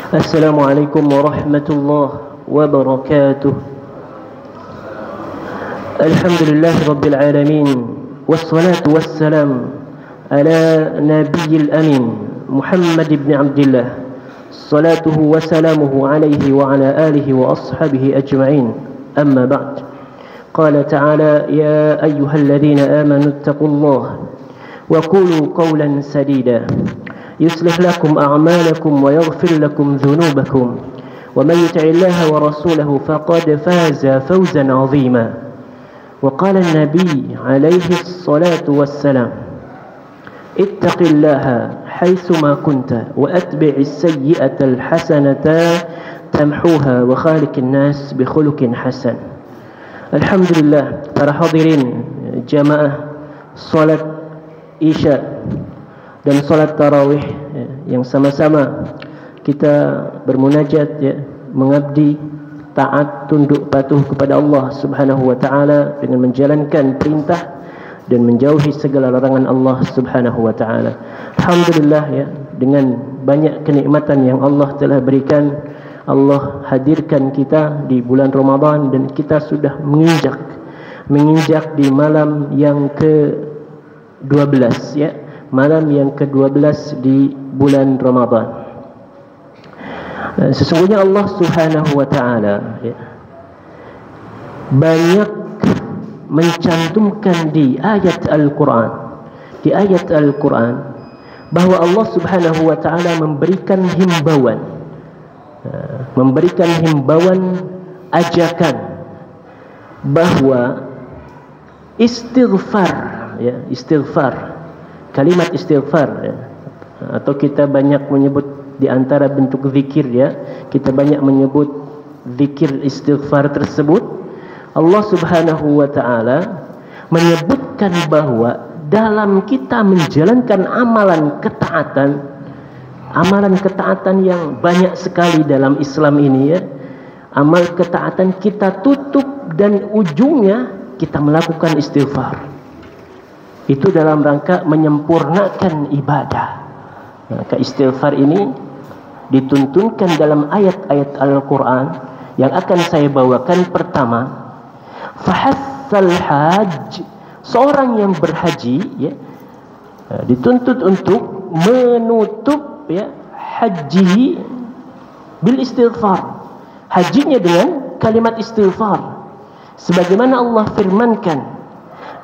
السلام عليكم ورحمة الله وبركاته. الحمد لله رب العالمين، والصلاة والسلام على نبي الأمين محمد بن عبد الله، صلاته وسلامه عليه وعلى آله وأصحابه أجمعين. أما بعد، قال تعالى: يا أيها الذين آمنوا اتقوا الله وقولوا قولا سديدا يصلح لكم أعمالكم ويغفر لكم ذنوبكم ومن يطع الله ورسوله فقد فاز فوزا عظيما. وقال النبي عليه الصلاة والسلام: اتق الله حيثما كنت وأتبع السيئة الحسنة تمحوها وخالق الناس بخلق حسن. Alhamdulillah, para hadirin jamaah salat Isya dan salat tarawih yang sama-sama kita bermunajat, mengabdi, taat, tunduk patuh kepada Allah Subhanahu wa taala dengan menjalankan perintah dan menjauhi segala larangan Allah Subhanahu wa taala. Alhamdulillah, dengan banyak kenikmatan yang Allah telah berikan, Allah hadirkan kita di bulan Ramadan dan kita sudah menginjak di malam yang ke-12, malam yang ke-12 di bulan Ramadan. Sesungguhnya Allah Subhanahu wa taala banyak mencantumkan di ayat Al-Quran, bahwa Allah Subhanahu wa taala memberikan himbauan, ajakan bahwa istighfar, kalimat istighfar, atau kita banyak menyebut di antara bentuk zikir, kita banyak menyebut zikir istighfar tersebut. Allah Subhanahu wa taala menyebutkan bahwa dalam kita menjalankan amalan ketaatan yang banyak sekali dalam Islam ini, amal ketaatan kita tutup dan ujungnya kita melakukan istighfar. Itu dalam rangka menyempurnakan ibadah. Maka istighfar ini dituntunkan dalam ayat-ayat Al-Quran yang akan saya bawakan. Pertama, fahassal hajj, seorang yang berhaji dituntut untuk menutup hajihi bil istighfar, hajinya dengan kalimat istighfar, sebagaimana Allah firmankan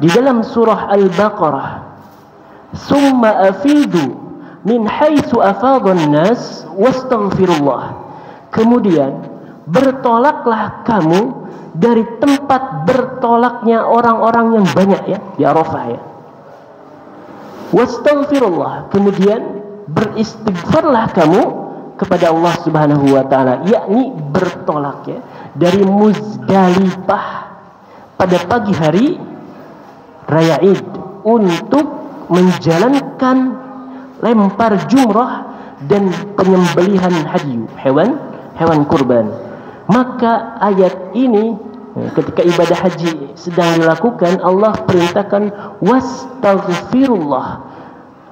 di dalam surah Al-Baqarah: summa afidu min haitsu afadhan nas wastaghfirullah, kemudian bertolaklah kamu dari tempat bertolaknya orang-orang yang banyak di Arafah, wastaghfirullah, kemudian beristighfarlah kamu kepada Allah Subhanahu wa taala, yakni bertolak dari Muzdalifah pada pagi hari raya Id untuk menjalankan lempar jumrah dan penyembelihan hadyu, hewan kurban. Maka ayat ini ketika ibadah haji sedang dilakukan, Allah perintahkan wastaghfirullah,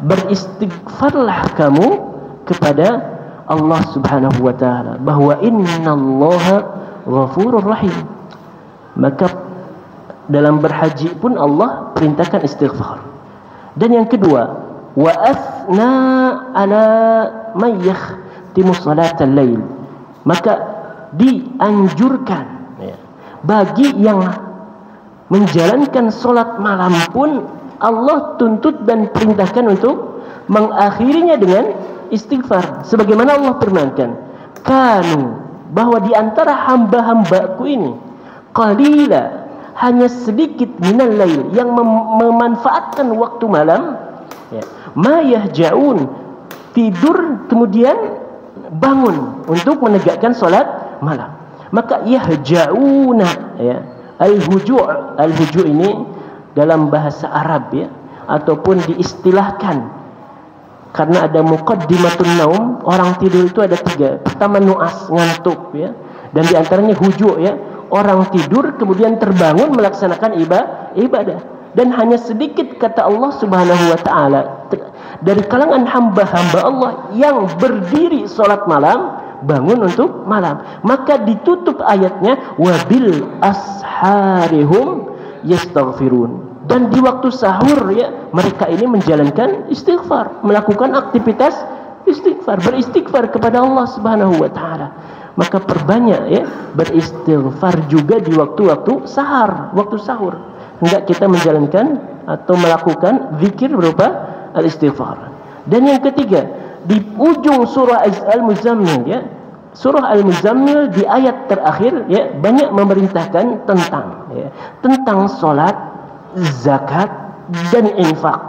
beristighfarlah kamu kepada Allah Subhanahu wa taala, bahwa innallaha ghafurur rahim. Maka dalam berhaji pun Allah perintahkan istighfar. Dan yang kedua, wa asna ala may yakhtimu salatal lail, maka dianjurkan bagi yang menjalankan solat malam pun Allah tuntut dan perintahkan untuk mengakhirinya dengan istighfar, sebagaimana Allah firmankan, kanu, bahwa di antara hamba-hambaku ini, qalila, hanya sedikit, minal lail, yang memanfaatkan waktu malam, ma yahja'un, tidur kemudian bangun untuk menegakkan solat malam. Maka yahja'una, al-huju' ini dalam bahasa Arab ataupun diistilahkan karena ada muqaddimatun naum, orang tidur itu ada 3. Pertama nu'as, ngantuk, dan diantaranya huju', orang tidur kemudian terbangun melaksanakan ibadah. Dan hanya sedikit, kata Allah Subhanahu wa taala, dari kalangan hamba-hamba Allah yang berdiri salat malam bangun untuk malam. Maka ditutup ayatnya wabil asharihum yastaghfirun. Dan di waktu sahur ya, mereka ini menjalankan istighfar, melakukan aktivitas istighfar, beristighfar kepada Allah Subhanahu wa taala. Maka perbanyak ya beristighfar juga di waktu-waktu waktu sahur. Hendak kita menjalankan atau melakukan zikir berupa al-istighfar. Dan yang ketiga, di ujung surah Al-Muzammil ya, surah Al-Muzammil di ayat terakhir ya, banyak memerintahkan tentang salat, zakat dan infak.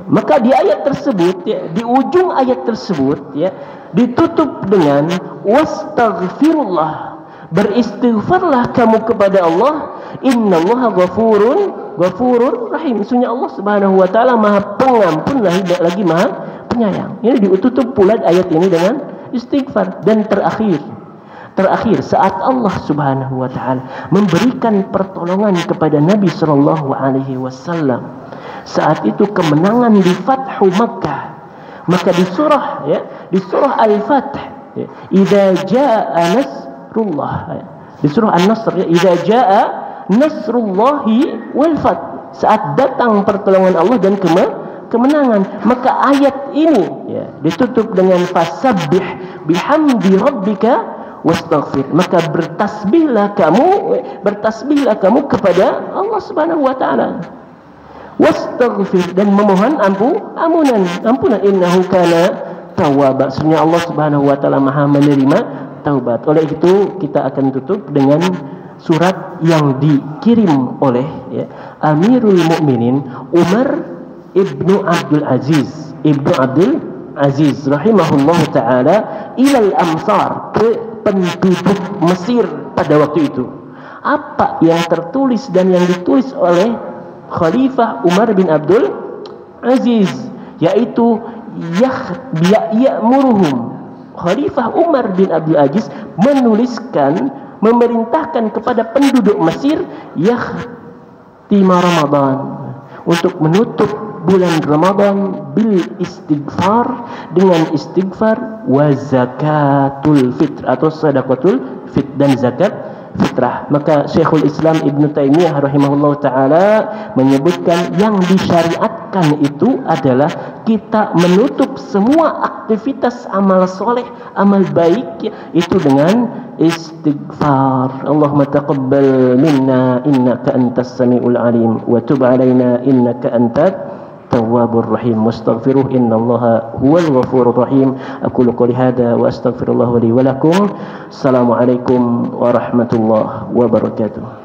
Maka di ayat tersebut ya, di ujung ayat tersebut ya, ditutup dengan wastaghfirullah, beristighfarlah kamu kepada Allah, innallaha ghafurur rahim. Sesungguhnya Allah Subhanahu wa taala Maha Pengampun lagi Maha Penyayang. Ini ditutup pula ayat ini dengan istighfar. Dan terakhir saat Allah Subhanahu wa taala memberikan pertolongan kepada Nabi sallallahu alaihi wasallam, saat itu kemenangan di Fathu Makkah, maka di surah Al-Fath ya, idza jaa nasrullah ya, di surah An-Nasr ya, idza jaa nasrullahi wal fath, saat datang pertolongan Allah dan kemenangan. Maka ayat ini ya, ditutup dengan fasabbih bihamdi rabbika wastaghfir. Maka bertasbihlah kamu kepada Allah Subhanahu wa taala, wastaghfir, dan memohon ampunan innahu kana tawwaba. Sesungguhnya Allah Subhanahu wa taala Maha menerima taubat. Oleh itu kita akan tutup dengan surat yang dikirim oleh ya, Amirul Mukminin Umar ibnu Abdul Aziz rahimahullah taala ilal amsar, ke penduduk Mesir pada waktu itu. Apa yang tertulis dan yang ditulis oleh Khalifah Umar bin Abdul Aziz, yaitu ya'muruhum. Khalifah Umar bin Abdul Aziz memerintahkan kepada penduduk Mesir yakhtima Ramadan, untuk menutup bulan Ramadan bil istighfar, dengan istighfar, wa zakatul fitr atau sedekatul fitr, dan zakat fitrah. Maka Syekhul Islam Ibn Taimiyah rahimahullah ta'ala menyebutkan yang disyariatkan itu adalah kita menutup semua aktivitas amal soleh, amal baik itu dengan istighfar. Allahumma taqabbal minna innaka antas sami'ul alim wa tub alaina innaka antat tawwabur rahim wastaghfiruh innallaha huwal ghafurur rahim. Aqulu qouli hadza wa astaghfirullah li wa lakum. Assalamualaikum warahmatullahi wabarakatuh.